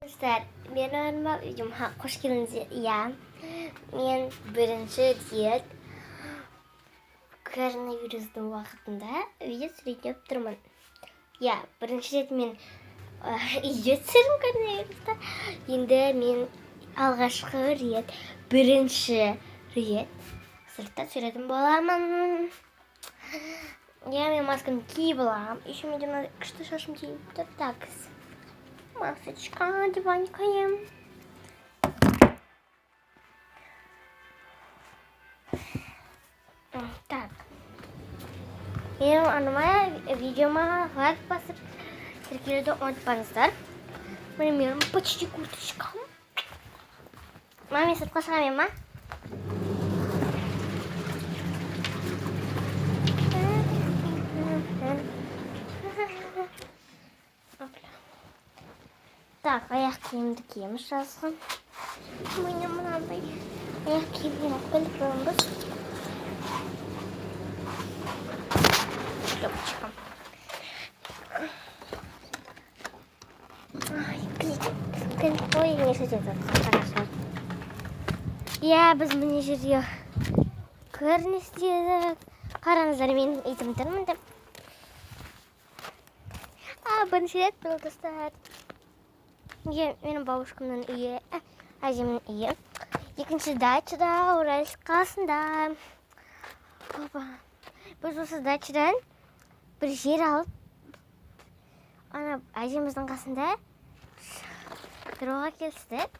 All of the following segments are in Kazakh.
Arkadaşlar, benim videoma hoş geldiniz. Ya, men birinchi diyet koronavirusning vaqtida video suratga turman. Ya, birinchi diyet men diyet surim koronavirusda. Endi men alg'ashqi diyet, birinchi diyet sirtda suratim bo'laman. Ya, men maskamni kiyib olaman. Еще men qishda shoshim kiyib так. Масочка, диванькаем. Так. Benim anıma videoma like basıp Türkiye'de unutmanızlar. Benim yanım почти курточкам. Маме, сыртқа шығамын ма? Так, аяқ киімді киеміз жазғын. Міне мынандай аяқ киімді біліп қойыңыз. Шлепочкам. Ой, не сетеді. Қарасын. Я, біз міне жерде көріністедік. Қараңыздар, мен етім тұрмын деп. Бірінші рет бұл достар. Менің бабушкамның үйі, әжемнің үйі. Екінші дачада, Уральск қаласында. Біз осы дачадан бір жер алып, әжеміздің қасында тұруға келістік.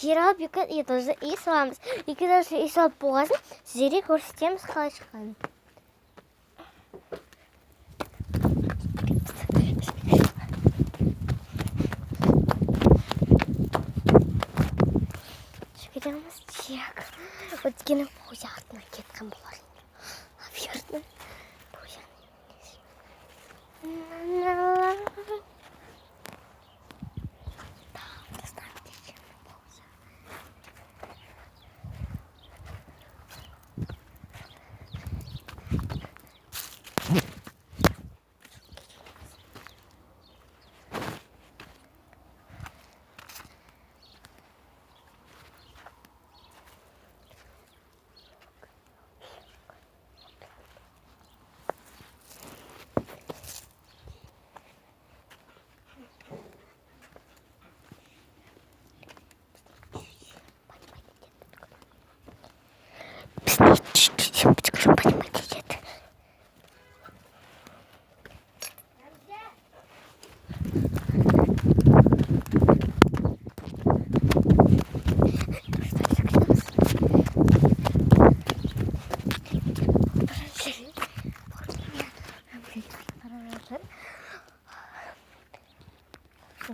Жер алып, екі этажды үй саламыз. Екі этажды үй салып болғасын, сіздерге көрсетеміз қалай шыққанын. Шықырамыз чек. Өткені бұл жағытына кеткен болар. Наверное, бұл жағытына.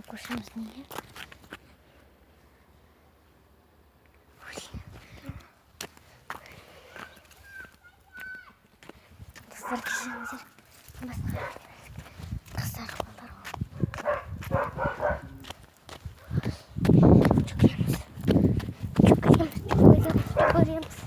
Кушаем с ней. Достар кешеңіздер. Достар қолдар. Жүгіреміз. Жүгіреміз.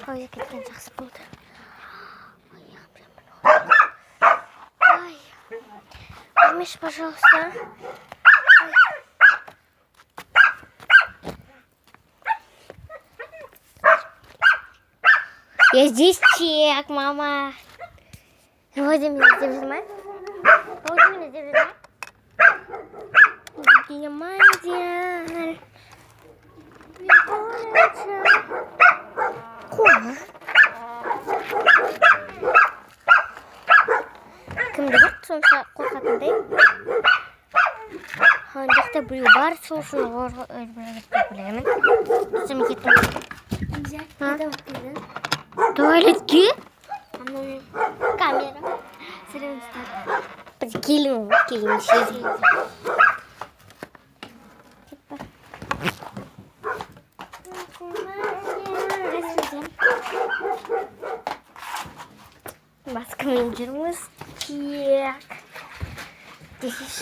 Ой, кеткен жақсы болды. Ай, помешь, пожалуйста. Я здесь чек, мама. Вроде меня здесь взимай. Вроде меня здесь взимай. Геномандия. Кімді бір сонша қорқатындай. Жақта біреу бар, сол үшін білемін. Түсім кеттім. Туалетке? Камера. Сіріңіздер. Бір келін шезі. Маскамен жүрміз. Кек. Десеш.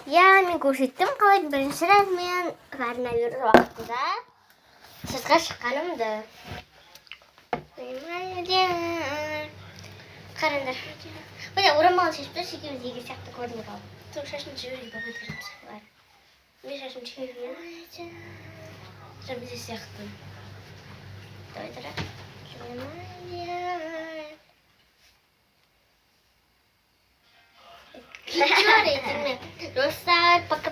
Я мен көрсеттім қалай бірінші рет мен коронавирус уақытында сыртқа шыққанымды. Қараңдар. Міне орамал шешіп тұршы, екеуміз егер сияқты көрініп қалып. Сол шашын жіберейік, бабай тұрымыз. Мен шашын жіберейін. Жаңа бізде сияқты. Давай тұра. Чё рейтинг? Достар, пока.